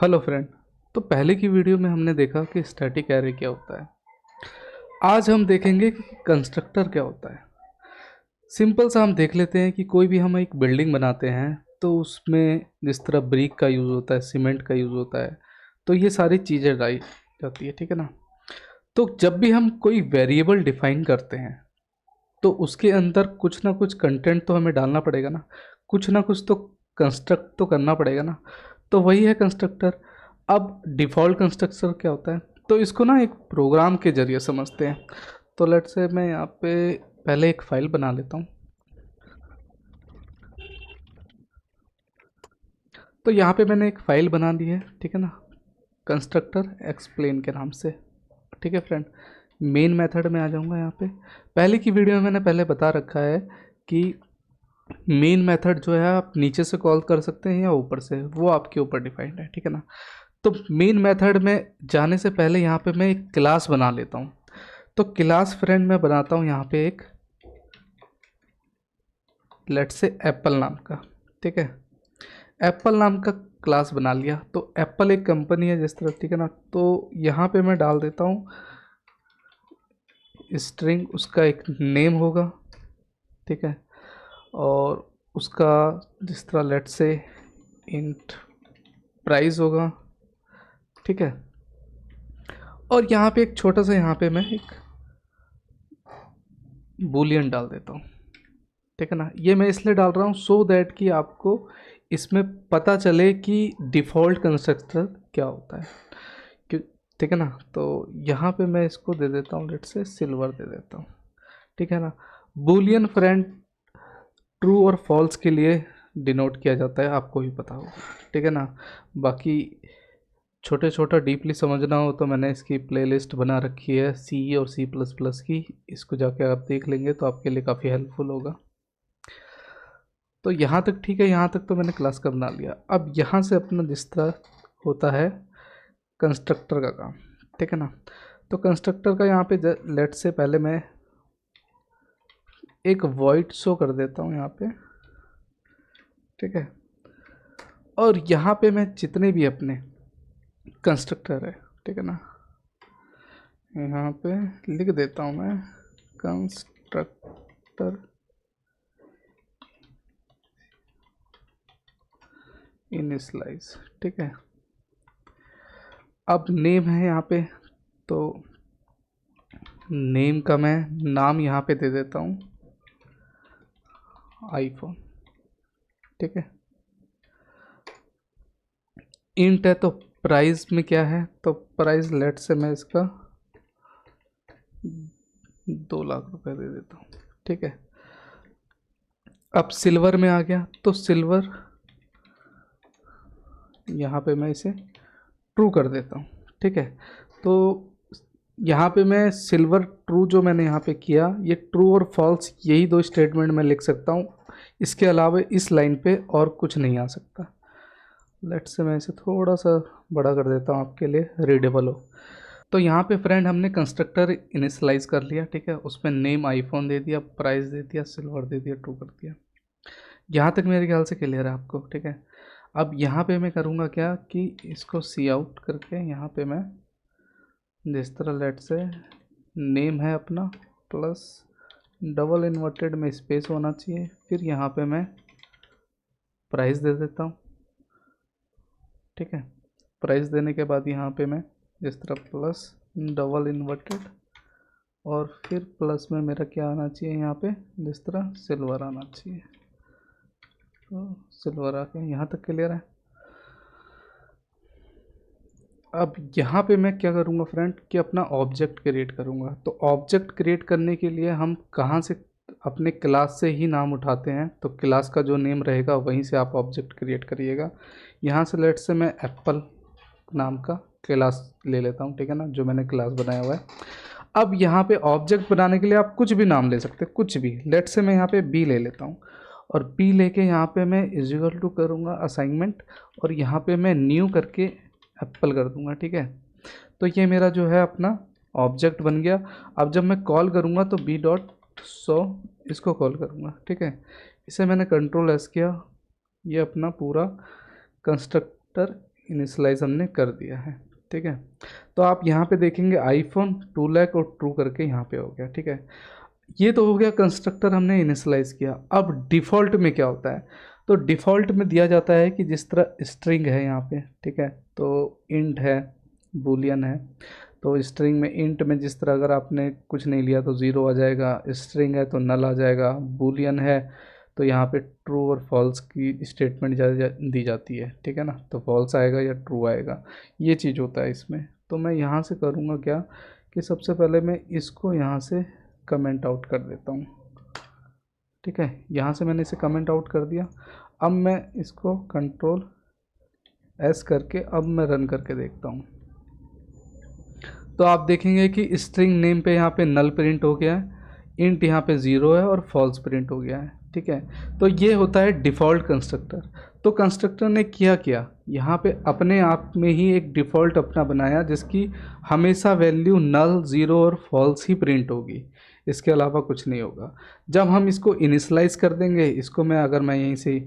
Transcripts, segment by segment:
Hello friend. तो पहले की वीडियो में हमने देखा कि स्टैटिक एरे क्या होता है। आज हम देखेंगे कि कंस्ट्रक्टर क्या होता है। सिंपल सा हम देख लेते हैं कि कोई भी हम एक बिल्डिंग बनाते हैं तो उसमें जिस तरह ब्रिक का यूज़ होता है, सीमेंट का यूज़ होता है, तो ये सारी चीज़ें डाली जाती है, ठीक है ना। तो जब भी हम कोई वेरिएबल डिफाइन करते हैं तो उसके अंदर कुछ ना कुछ कंटेंट तो हमें डालना पड़ेगा ना कुछ तो कंस्ट्रक्ट तो करना पड़ेगा ना। तो वही है कंस्ट्रक्टर। अब डिफ़ॉल्ट कंस्ट्रक्टर क्या होता है, तो इसको ना एक प्रोग्राम के ज़रिए समझते हैं। तो लेट से मैं यहाँ पे पहले एक फ़ाइल बना लेता हूँ। तो यहाँ पे मैंने एक फ़ाइल बना ली है, ठीक है ना, कंस्ट्रक्टर एक्सप्लेन के नाम से। ठीक है फ्रेंड, मेन मेथड में आ जाऊँगा। यहाँ पे पहले की वीडियो में मैंने पहले बता रखा है कि मेन मेथड जो है आप नीचे से कॉल कर सकते हैं या ऊपर से, वो आपके ऊपर डिफाइंड है, ठीक है ना। तो मेन मेथड में जाने से पहले यहाँ पे मैं एक क्लास बना लेता हूँ। तो क्लास फ्रेंड मैं बनाता हूँ यहाँ पे एक, लेट से एप्पल नाम का, ठीक है। एप्पल नाम का क्लास बना लिया। तो एप्पल एक कंपनी है जिस तरह, ठीक है ना। तो यहाँ पे मैं डाल देता हूँ स्ट्रिंग, उसका एक नेम होगा, ठीक है। और उसका जिस तरह लेट से इंट प्राइस होगा, ठीक है। और यहाँ पे एक छोटा सा, यहाँ पे मैं एक बूलियन डाल देता हूँ, ठीक है ना। ये मैं इसलिए डाल रहा हूँ सो दैट कि आपको इसमें पता चले कि डिफ़ॉल्ट कंस्ट्रक्टर क्या होता है, क्यों, ठीक है ना। तो यहाँ पे मैं इसको दे देता हूँ, लेट से सिल्वर दे देता हूँ, ठीक है ना। बूलियन फ्रेंड ट्रू और फॉल्स के लिए डिनोट किया जाता है, आपको भी पता होगा, ठीक है ना। बाकी छोटे छोटा डीपली समझना हो तो मैंने इसकी प्लेलिस्ट बना रखी है सी और C++ की, इसको जाके आप देख लेंगे तो आपके लिए काफ़ी हेल्पफुल होगा। तो यहाँ तक ठीक है, यहाँ तक तो मैंने क्लास का बना लिया। अब यहाँ से अपना जिस तरह होता है कंस्ट्रक्टर का काम, ठीक है ना। तो कंस्ट्रक्टर का यहाँ पे लेट से पहले मैं एक वॉइड शो कर देता हूँ यहाँ पे, ठीक है। और यहाँ पे मैं जितने भी अपने कंस्ट्रक्टर है, ठीक है ना, यहाँ पे लिख देता हूँ मैं कंस्ट्रक्टर इनिशियलाइज, ठीक है। अब नेम है यहाँ पे, तो नेम का मैं नाम यहाँ पे दे देता हूँ आईफोन, ठीक है। इंट है तो प्राइस में क्या है, तो प्राइस लेट से मैं इसका 2 लाख रुपए दे देता हूँ, ठीक है। अब सिल्वर में आ गया, तो सिल्वर यहाँ पे मैं इसे ट्रू कर देता हूँ, ठीक है। तो यहाँ पे मैं सिल्वर ट्रू जो मैंने यहाँ पे किया, ये ट्रू और फॉल्स यही 2 स्टेटमेंट मैं लिख सकता हूँ। इसके अलावा इस लाइन पे और कुछ नहीं आ सकता। लेट से मैं इसे थोड़ा सा बड़ा कर देता हूँ आपके लिए रीडेबल हो। तो यहाँ पे फ्रेंड हमने कंस्ट्रक्टर इनिशियलाइज कर लिया, ठीक है। उसमें नेम आईफोन दे दिया, प्राइस दे दिया, सिल्वर दे दिया, ट्रू कर दिया। यहाँ तक मेरे ख्याल से क्लियर है आपको, ठीक है। अब यहाँ पे मैं करूँगा क्या कि इसको सी आउट करके यहाँ पे मैं जिस तरह लेट से नेम है अपना प्लस डबल इन्वर्टेड में स्पेस होना चाहिए, फिर यहाँ पे मैं प्राइस दे देता हूँ, ठीक है। प्राइस देने के बाद यहाँ पे मैं जिस तरह प्लस डबल इन्वर्टेड, और फिर प्लस में मेरा क्या आना चाहिए यहाँ पे, जिस तरह सिल्वर आना चाहिए। तो सिल्वर आ गया, यहाँ तक क्लियर है। अब यहाँ पे मैं क्या करूँगा फ्रेंड कि अपना ऑब्जेक्ट क्रिएट करूँगा। तो ऑब्जेक्ट क्रिएट करने के लिए हम कहाँ से, अपने क्लास से ही नाम उठाते हैं। तो क्लास का जो नेम रहेगा वहीं से आप ऑब्जेक्ट क्रिएट करिएगा। यहाँ से लेट से मैं एप्पल नाम का क्लास ले लेता हूँ, ठीक है ना, जो मैंने क्लास बनाया हुआ है। अब यहाँ पे ऑब्जेक्ट बनाने के लिए आप कुछ भी नाम ले सकते हैं, कुछ भी। लेट से मैं यहाँ पे बी ले लेता हूँ, और बी लेके यहाँ पे मैं इजिकल टू करूँगा असाइनमेंट, और यहाँ पे मैं न्यू करके एप्पल कर दूंगा, ठीक है। तो ये मेरा जो है अपना ऑब्जेक्ट बन गया। अब जब मैं कॉल करूँगा तो बी डॉट सो इसको कॉल करूँगा, ठीक है। इसे मैंने कंट्रोल एस किया, ये अपना पूरा कंस्ट्रक्टर इनिशलाइज हमने कर दिया है, ठीक है। तो आप यहाँ पे देखेंगे आईफोन 2 लाख और ट्रू करके यहाँ पे हो गया, ठीक है। ये तो हो गया कंस्ट्रक्टर हमने इनिशलाइज किया। अब डिफ़ॉल्ट में क्या होता है, तो डिफ़ॉल्ट में दिया जाता है कि जिस तरह स्ट्रिंग है यहाँ पे, ठीक है, तो इंट है, बूलियन है, तो स्ट्रिंग में इंट में जिस तरह अगर आपने कुछ नहीं लिया तो ज़ीरो आ जाएगा, स्ट्रिंग है तो नल आ जाएगा, बूलियन है तो यहाँ पे ट्रू और फॉल्स की स्टेटमेंट दी जाती है, ठीक है ना, तो फॉल्स आएगा या ट्रू आएगा, ये चीज़ होता है इसमें। तो मैं यहाँ से करूँगा क्या कि सबसे पहले मैं इसको यहाँ से कमेंट आउट कर देता हूँ, ठीक है। यहाँ से मैंने इसे कमेंट आउट कर दिया। अब मैं इसको कंट्रोल एस करके अब मैं रन करके देखता हूँ, तो आप देखेंगे कि स्ट्रिंग नेम पे यहाँ पे नल प्रिंट हो गया है, इंट यहाँ पे ज़ीरो है और फॉल्स प्रिंट हो गया है, ठीक है। तो ये होता है डिफ़ॉल्ट कंस्ट्रक्टर। तो कंस्ट्रक्टर ने किया यहाँ पे अपने आप में ही एक डिफ़ॉल्ट अपना बनाया जिसकी हमेशा वैल्यू नल, ज़ीरो और फॉल्स ही प्रिंट होगी, इसके अलावा कुछ नहीं होगा। जब हम इसको इनिशलाइज कर देंगे, इसको मैं यहीं से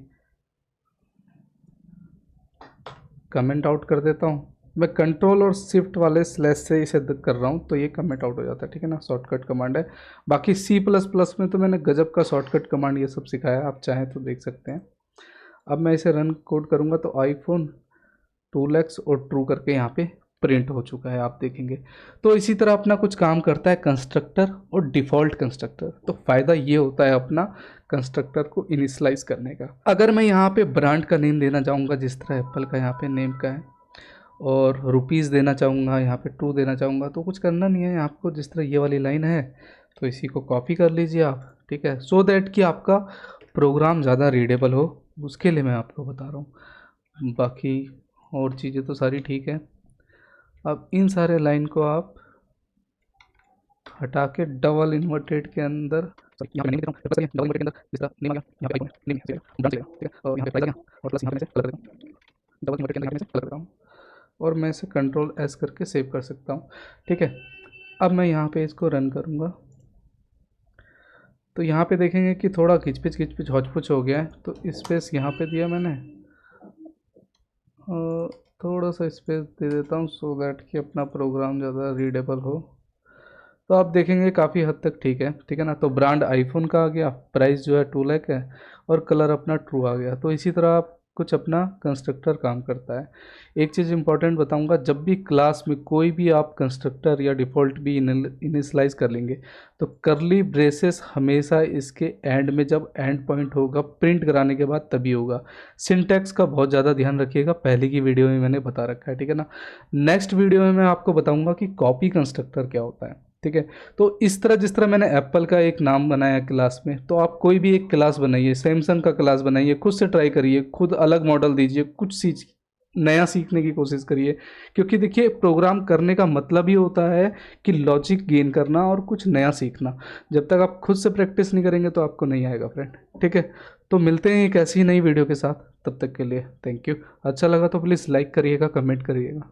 कमेंट आउट कर देता हूँ, मैं कंट्रोल और शिफ्ट वाले स्लैश से इसे कर रहा हूँ तो ये कमेंट आउट हो जाता है, ठीक है ना, शॉर्टकट कमांड है। बाकी C++ में तो मैंने गजब का शॉर्टकट कमांड ये सब सिखाया, आप चाहें तो देख सकते हैं। अब मैं इसे रन कोड करूँगा तो आईफोन 2 lakhs और ट्रू करके यहाँ पे प्रिंट हो चुका है, आप देखेंगे। तो इसी तरह अपना कुछ काम करता है कंस्ट्रक्टर और डिफ़ॉल्ट कंस्ट्रक्टर। तो फ़ायदा ये होता है अपना कंस्ट्रक्टर को इनिशलाइज करने का। अगर मैं यहाँ पे ब्रांड का नेम देना चाहूँगा, जिस तरह एप्पल का यहाँ पे नेम का है, और रुपीज़ देना चाहूँगा, यहाँ पे ट्रू देना चाहूँगा, तो कुछ करना नहीं है आपको। जिस तरह ये वाली लाइन है तो इसी को कॉपी कर लीजिए आप, ठीक है, सो दैट कि आपका प्रोग्राम ज़्यादा रीडेबल हो, उसके लिए मैं आपको बता रहा हूँ। बाकी और चीज़ें तो सारी ठीक है। अब इन सारे लाइन को आप हटा के डबल इन्वर्टेड के अंदर, यहाँ पे नेम देता हूँ, प्लस डबल इन्वर्टेड के अंदर जिस तरह नेम आ गया, यहाँ पे आइकन नेम है, ब्रांच लेगा, ठीक है, और यहाँ पे प्राइस आ गया, और प्लस यहाँ पे मैं से कलर देता हूँ, डबल इन्वर्टेड के अंदर यहाँ पे मैं से कलर देता हूँ, और मैं इसे कंट्रोल एस करके सेव कर सकता हूँ, ठीक है। अब मैं यहाँ पे इसको रन करूँगा तो यहाँ पे देखेंगे कि थोड़ा खिचपिच हौच-पुच हो गया है, तो स्पेस यहाँ पे दिया मैंने, थोड़ा सा स्पेस दे देता हूँ सो दैट कि अपना प्रोग्राम ज़्यादा रीडेबल हो। तो आप देखेंगे काफ़ी हद तक ठीक है, ठीक है ना। तो ब्रांड आईफोन का आ गया, प्राइस जो है 2 लाख है, और कलर अपना ट्रू आ गया। तो इसी तरह आप कुछ अपना कंस्ट्रक्टर काम करता है। एक चीज़ इंपॉर्टेंट बताऊंगा, जब भी क्लास में कोई भी आप कंस्ट्रक्टर या डिफ़ॉल्ट भी इनिशलाइज कर लेंगे तो करली ब्रेसेस हमेशा इसके एंड में, जब एंड पॉइंट होगा प्रिंट कराने के बाद तभी होगा। सिंटैक्स का बहुत ज़्यादा ध्यान रखिएगा, पहले की वीडियो में मैंने बता रखा है, ठीक है ना। नेक्स्ट वीडियो में मैं आपको बताऊँगा कि कॉपी कंस्ट्रक्टर क्या होता है, ठीक है। तो इस तरह जिस तरह मैंने एप्पल का एक नाम बनाया क्लास में, तो आप कोई भी एक क्लास बनाइए, सैमसंग का क्लास बनाइए, खुद से ट्राई करिए, खुद अलग मॉडल दीजिए, कुछ नया सीखने की कोशिश करिए। क्योंकि देखिए प्रोग्राम करने का मतलब ही होता है कि लॉजिक गेन करना और कुछ नया सीखना। जब तक आप खुद से प्रैक्टिस नहीं करेंगे तो आपको नहीं आएगा फ्रेंड, ठीक है। तो मिलते हैं एक ऐसी ही नई वीडियो के साथ, तब तक के लिए थैंक यू। अच्छा लगा तो प्लीज़ लाइक करिएगा, कमेंट करिएगा।